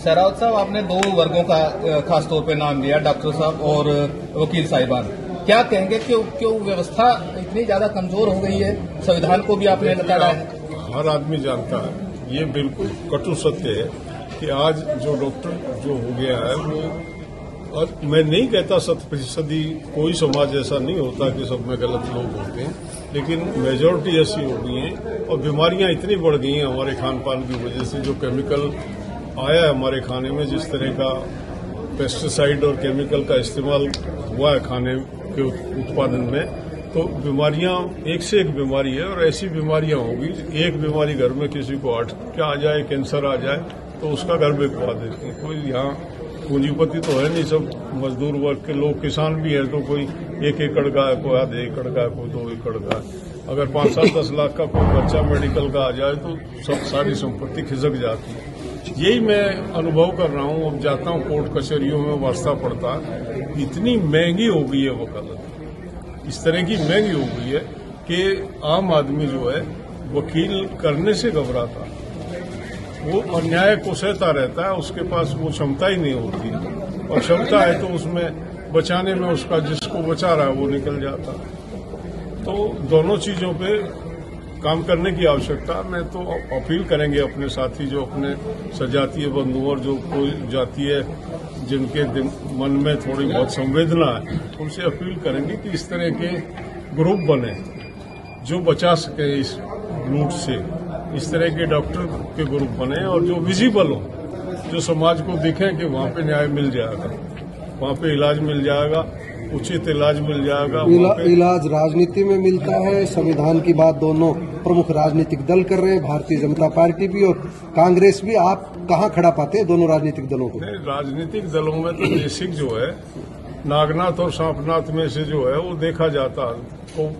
सहरावत साहब, आपने दो वर्गों का खास तौर पे नाम लिया, डॉक्टर साहब और वकील साहिबान। क्या कहेंगे कि क्यों व्यवस्था इतनी ज्यादा कमजोर हो गई है? संविधान को भी आपने नकारा है। हर आदमी जानता है, ये बिल्कुल कटु सत्य है कि आज जो डॉक्टर जो हो गया है वो, और मैं नहीं कहता 100% कोई समाज ऐसा नहीं होता कि सब में गलत लोग होते हैं, लेकिन मेजॉरिटी ऐसी हो गई है और बीमारियां इतनी बढ़ गई हैं हमारे खान पान की वजह से। जो केमिकल आया है हमारे खाने में, जिस तरह का पेस्टिसाइड और केमिकल का इस्तेमाल हुआ है खाने के उत्पादन में, तो बीमारियां एक से एक बीमारी है और ऐसी बीमारियां होगी। एक बीमारी घर में किसी को हार्ट क्या आ जाए, कैंसर आ जाए, तो उसका घर बिकवा देते हैं। कोई यहाँ पूंजीपति तो है नहीं, सब मजदूर वर्ग के लोग, किसान भी है तो कोई 1 एकड़ का है, कोई आधे एकड़ का है, कोई 2 एकड़ का है। अगर 5-7-10 लाख का कोई बच्चा मेडिकल का आ जाए तो सब सारी संपत्ति खिसक जाती है। यही मैं अनुभव कर रहा हूँ। अब जाता हूँ कोर्ट कचहरियों में, वास्ता पड़ता, इतनी महंगी हो गई है वकालत, इस तरह की महंगी हो गई है कि आम आदमी जो है वकील करने से घबराता, वो अन्याय को सहता रहता है, उसके पास वो क्षमता ही नहीं होती, और क्षमता है तो उसमें बचाने में उसका जिसको बचा रहा है वो निकल जाता। तो दोनों चीजों पे काम करने की आवश्यकता। मैं तो अपील करेंगे अपने साथी जो अपने सजातीय बंधु और जो कोई जाति है जिनके मन में थोड़ी बहुत संवेदना है, उनसे अपील करेंगे कि इस तरह के ग्रुप बने जो बचा सके इस लूट से। इस तरह के डॉक्टर के ग्रुप बने और जो विजिबल हो, जो समाज को दिखे कि वहाँ पे न्याय मिल जाएगा, वहाँ पे इलाज मिल जाएगा, उचित इलाज मिल जाएगा। इलाज राजनीति में मिलता है। संविधान की बात दोनों प्रमुख राजनीतिक दल कर रहे हैं, भारतीय जनता पार्टी भी और कांग्रेस भी। आप कहाँ खड़ा पाते हैं दोनों राजनीतिक दलों को? राजनीतिक दलों में तो बेसिक जो है नागनाथ और सांपनाथ में से जो है वो देखा जाता है, तो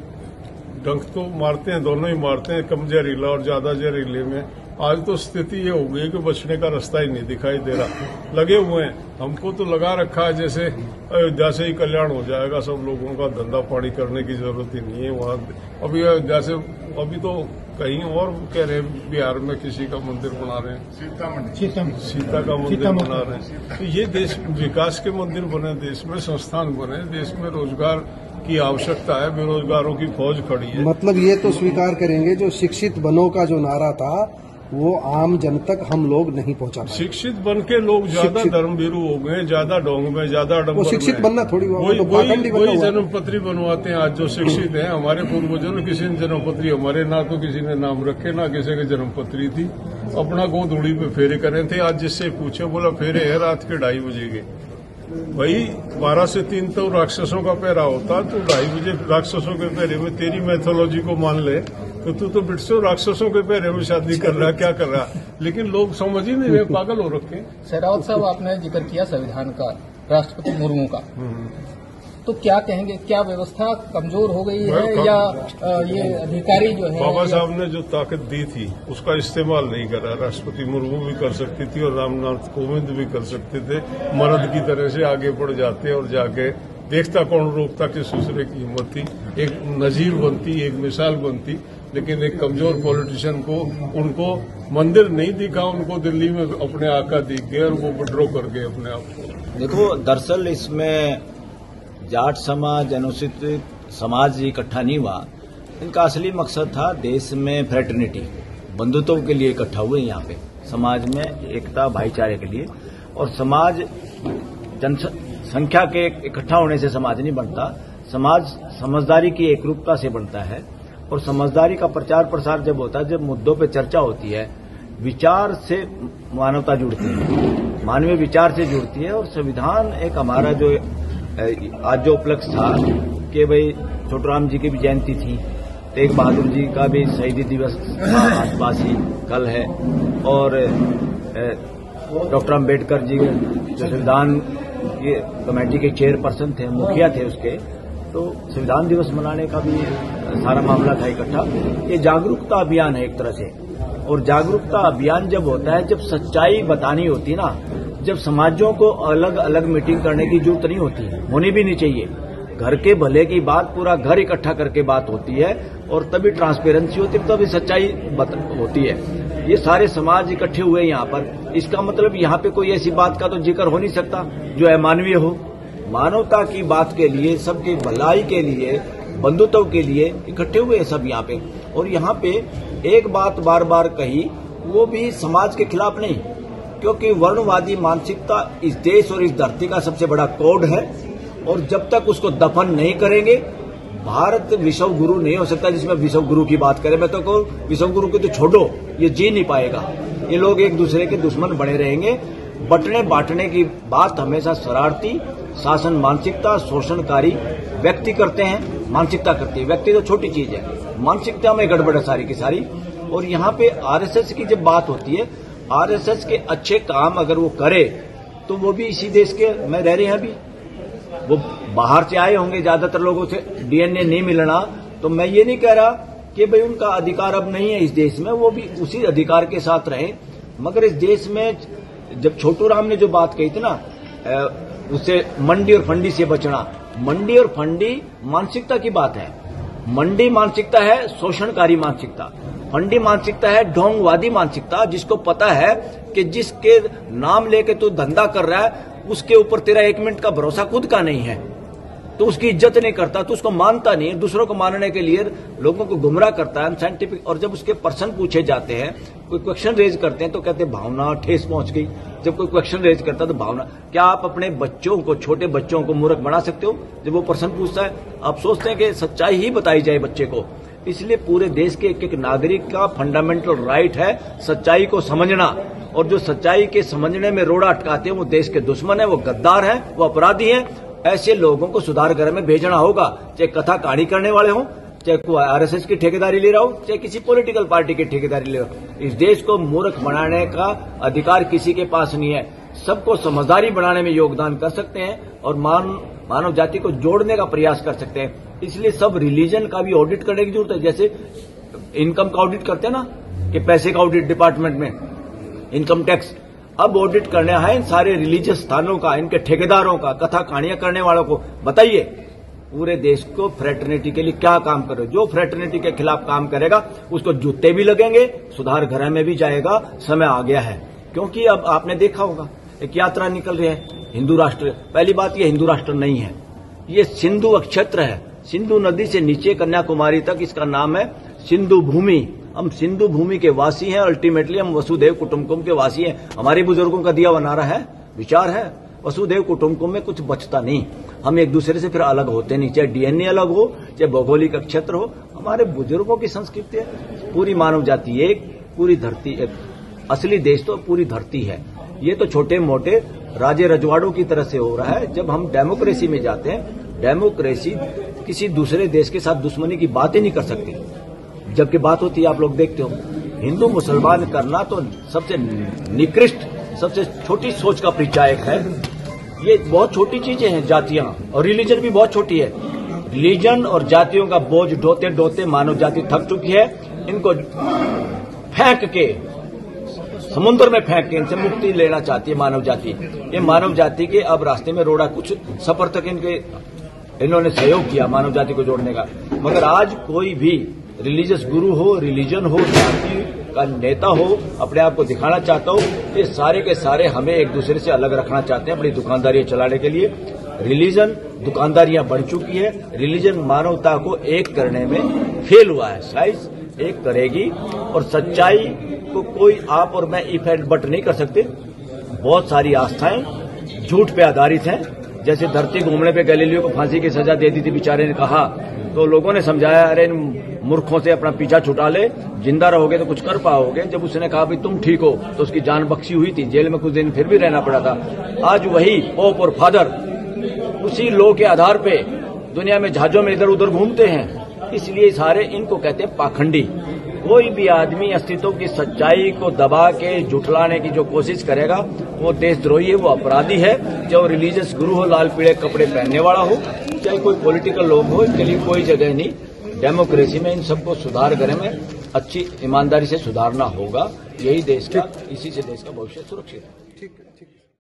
डंक तो मारते हैं, दोनों ही मारते हैं, कम जहरीला और ज्यादा जहरीले में। आज तो स्थिति ये हो गई कि बचने का रास्ता ही नहीं दिखाई दे रहा। लगे हुए हैं, हमको तो लगा रखा है जैसे अयोध्या से ही कल्याण हो जाएगा, सब लोगों का धंधा पानी करने की जरूरत ही नहीं है वहाँ। अभी अयोध्या से, अभी तो कहीं और कह रहे हैं बिहार में किसी का मंदिर बना रहे हैं, सीता का मंदिर बना रहे हैं। तो ये देश विकास के मंदिर बने, देश में संस्थान बने, देश में रोजगार की आवश्यकता है, बेरोजगारों की फौज खड़ी है। मतलब ये तो स्वीकार करेंगे जो शिक्षित बनो का जो नारा था वो आम जन तक हम लोग नहीं पहुंचा पाए। शिक्षित बन के लोग ज्यादा धर्मभीरू हो गए, ज्यादा ढोंग में, ज्यादा आडंबर में। शिक्षित बनना थोड़ी वही जन्मपत्री बनवाते हैं आज जो शिक्षित हैं। हमारे पूर्वजों ने किसी ने जन्मपत्री, हमारे ना तो किसी ने नाम रखे ना किसी की जन्मपत्री थी, अपना गोद उड़ी पे फेरे करे थे। आज जिससे पूछे बोला फेरे है रात के 2:30 बजे के। वही 12 से 3 तो राक्षसों का पहरा होता, तो 2:30 बजे राक्षसों के पहरे में तेरी मैथोलॉजी को मान ले तो तू तो बिट्सो राक्षसों के पहरे में शादी कर रहा है, क्या कर रहा है? लेकिन लोग समझ ही नहीं रहे, पागल हो रखे। सहरावत साहब, आपने जिक्र किया संविधान का, राष्ट्रपति मुर्मू का, तो क्या कहेंगे, क्या व्यवस्था कमजोर हो गई है या ये अधिकारी जो है बाबा साहब ने जो ताकत दी थी उसका इस्तेमाल नहीं करा? राष्ट्रपति मुर्मू भी कर सकती थी और रामनाथ कोविंद भी कर सकते थे, मर्द की तरह से आगे बढ़ जाते और जाके देखता कौन रोकता, किस दूसरे की हिम्मत थी, एक नजीर बनती, एक मिसाल बनती। लेकिन एक कमजोर पॉलिटिशियन को, उनको मंदिर नहीं दिखा, उनको दिल्ली में अपने आका दिख गए और वो विड्रॉ कर गए अपने आप को। देखो, दरअसल इसमें जाट समाज, अनुसूचित समाज इकट्ठा नहीं हुआ। इनका असली मकसद था देश में फ्रेटर्निटी, बंधुत्व के लिए इकट्ठा हुए यहाँ पे, समाज में एकता भाईचारे के लिए। और समाज जनसंख्या के इकट्ठा होने से समाज नहीं बनता, समाज समझदारी की एकरूपता से बनता है। और समझदारी का प्रचार प्रसार जब होता है, जब मुद्दों पे चर्चा होती है, विचार से मानवता जुड़ती है, मानवीय विचार से जुड़ती है। और संविधान एक हमारा जो आज जो उपलक्ष्य था कि भाई छोटूराम जी की भी जयंती थी, तेग बहादुर जी का भी शहीदी दिवस आसपास ही कल है, और डॉक्टर अम्बेडकर जी जो संविधान कमेटी के चेयरपर्सन थे, मुखिया थे उसके, तो संविधान दिवस मनाने का भी सारा मामला था इकट्ठा। ये जागरूकता अभियान है एक तरह से। और जागरूकता अभियान जब होता है, जब सच्चाई बतानी होती ना, जब समाजों को अलग अलग मीटिंग करने की जरूरत नहीं होती, होनी भी नहीं चाहिए। घर के भले की बात पूरा घर इकट्ठा करके बात होती है और तभी ट्रांसपेरेंसी होती है, तभी सच्चाई होती है। ये सारे समाज इकट्ठे हुए यहाँ पर। इसका मतलब यहाँ पे कोई ऐसी बात का तो जिक्र हो नहीं सकता जो अमानवीय हो। मानवता की बात के लिए, सबकी भलाई के लिए, बंधुत्व के लिए इकट्ठे हुए हैं सब यहाँ पे। और यहाँ पे एक बात बार बार कही, वो भी समाज के खिलाफ नहीं, क्योंकि वर्णवादी मानसिकता इस देश और इस धरती का सबसे बड़ा कोड है। और जब तक उसको दफन नहीं करेंगे, भारत विश्व गुरु नहीं हो सकता। जिसमें विश्व गुरु की बात करें, मैं तो कहूँ विश्व गुरु की तो छोड़ो, ये जी नहीं पाएगा। ये लोग एक दूसरे के दुश्मन बने रहेंगे। बटने बांटने की बात हमेशा शरारती शासन मानसिकता, शोषणकारी व्यक्ति करते हैं, मानसिकता करती है। व्यक्ति तो छोटी चीज है, मानसिकता में गड़बड़ है सारी की सारी। और यहाँ पे आरएसएस की जब बात होती है, आरएसएस के अच्छे काम अगर वो करे तो वो भी इसी देश के में रह रहे हैं। अभी वो बाहर से आए होंगे, ज्यादातर लोगों से डीएनए नहीं मिलना, तो मैं ये नहीं कह रहा कि भाई उनका अधिकार अब नहीं है इस देश में, वो भी उसी अधिकार के साथ रहे। मगर इस देश में जब छोटू राम ने जो बात कही थी ना, उससे मंडी और फंडी से बचना, मंडी और फंडी मानसिकता की बात है। मंडी मानसिकता है शोषणकारी मानसिकता, फंडी मानसिकता है ढोंगवादी मानसिकता, जिसको पता है कि जिसके नाम लेके तू धंधा कर रहा है उसके ऊपर तेरा 1 मिनट का भरोसा खुद का नहीं है, तो उसकी इज्जत नहीं करता, तो उसको मानता नहीं है, दूसरों को मानने के लिए लोगों को गुमराह करता है साइंटिफिक। और जब उसके पर्सन पूछे जाते हैं, कोई क्वेश्चन रेज करते हैं तो कहते हैं भावना ठेस पहुंच गई। जब कोई क्वेश्चन रेज करता है तो भावना, क्या आप अपने बच्चों को, छोटे बच्चों को मूर्ख बना सकते हो? जब वो पर्सन पूछता है, आप सोचते हैं कि सच्चाई ही बताई जाए बच्चे को। इसलिए पूरे देश के एक एक नागरिक का फंडामेंटल राइट है सच्चाई को समझना, और जो सच्चाई के समझने में रोड़ा अटकाते हैं वो देश के दुश्मन है, वो गद्दार है, वो अपराधी है। ऐसे लोगों को सुधार गृह में भेजना होगा, चाहे कथा कहानी करने वाले हों, चाहे कोई आरएसएस की ठेकेदारी ले रहा हो, चाहे किसी पॉलिटिकल पार्टी की ठेकेदारी ले रहा हो। इस देश को मूर्ख बनाने का अधिकार किसी के पास नहीं है। सबको समझदारी बनाने में योगदान कर सकते हैं और मानव जाति को जोड़ने का प्रयास कर सकते हैं। इसलिए सब रिलीजन का भी ऑडिट करने की जरूरत है। जैसे इनकम का ऑडिट करते हैं ना, कि पैसे का ऑडिट डिपार्टमेंट में, इनकम टैक्स, अब ऑडिट करना है इन सारे रिलीजियस स्थानों का, इनके ठेकेदारों का, कथा कहानियां करने वालों को। बताइए पूरे देश को फ्रेटर्निटी के लिए क्या काम करे। जो फ्रेटर्निटी के खिलाफ काम करेगा उसको जूते भी लगेंगे, सुधार गृह में भी जाएगा। समय आ गया है, क्योंकि अब आपने देखा होगा एक यात्रा निकल रही है हिंदू राष्ट्र। पहली बात, ये हिंदू राष्ट्र नहीं है, ये सिंधु अक्षेत्र है। सिंधु नदी से नीचे कन्याकुमारी तक इसका नाम है सिंधु भूमि। हम सिंधु भूमि के वासी हैं, अल्टीमेटली हम वसुधैव कुटुंबकम के वासी हैं। हमारे बुजुर्गों का दिया हुआ नारा है, विचार है, वसुधैव कुटुंबकम में कुछ बचता नहीं। हम एक दूसरे से फिर अलग होते नहीं, चाहे डीएनए अलग हो, चाहे भौगोलिक क्षेत्र हो। हमारे बुजुर्गों की संस्कृति है, पूरी मानव जाति एक, पूरी धरती एक। असली देश तो पूरी धरती है। ये तो छोटे मोटे राजे रजवाड़ों की तरह से हो रहा है। जब हम डेमोक्रेसी में जाते हैं, डेमोक्रेसी किसी दूसरे देश के साथ दुश्मनी की बात ही नहीं कर सकती। जबकि बात होती है, आप लोग देखते हो, हिंदू मुसलमान करना तो सबसे निकृष्ट, सबसे छोटी सोच का परिचायक है। ये बहुत छोटी चीजें हैं जातियां, और रिलीजन भी बहुत छोटी है। रिलीजन और जातियों का बोझ ढोते ढोते मानव जाति थक चुकी है। इनको फेंक के, समुद्र में फेंक के इनसे मुक्ति लेना चाहती है मानव जाति। ये मानव जाति के अब रास्ते में रोड़ा, कुछ सफर तक इन्होंने सहयोग किया मानव जाति को जोड़ने का। मगर आज कोई भी रिलीजियस गुरु हो, रिलीजन हो, जाति का नेता हो, अपने आप को दिखाना चाहता हो, ये सारे के सारे हमें एक दूसरे से अलग रखना चाहते हैं अपनी दुकानदारियां चलाने के लिए। रिलीजन दुकानदारियां बढ़ चुकी है। रिलीजन मानवता को एक करने में फेल हुआ है। साइंस एक करेगी, और सच्चाई को कोई आप और मैं इफ एंड बट नहीं कर सकते। बहुत सारी आस्थाएं झूठ पे आधारित हैं। जैसे धरती घूमने पे गैलीलियो को फांसी की सजा दे दी थी बेचारे ने, कहा तो लोगों ने समझाया, अरे इन मूर्खों से अपना पीछा छुटा ले, जिंदा रहोगे तो कुछ कर पाओगे। जब उसने कहा भी तुम ठीक हो, तो उसकी जान बख्शी हुई थी, जेल में कुछ दिन फिर भी रहना पड़ा था। आज वही पोप और फादर उसी लॉ के आधार पे दुनिया में जहाजों में इधर उधर घूमते हैं। इसलिए सारे इनको कहते हैं पाखंडी। कोई भी आदमी अस्तित्व की सच्चाई को दबा के झुठलाने की जो कोशिश करेगा वो देशद्रोही है, वो अपराधी है। चाहे रिलीजियस गुरु हो, लाल पीले कपड़े पहनने वाला हो, चाहे कोई पॉलिटिकल लोग हो, इनके लिए कोई जगह नहीं। डेमोक्रेसी में इन सबको सुधार गृह में अच्छी ईमानदारी से सुधारना होगा। यही देश का, इसी से देश का भविष्य सुरक्षित है। ठीक है, ठीक।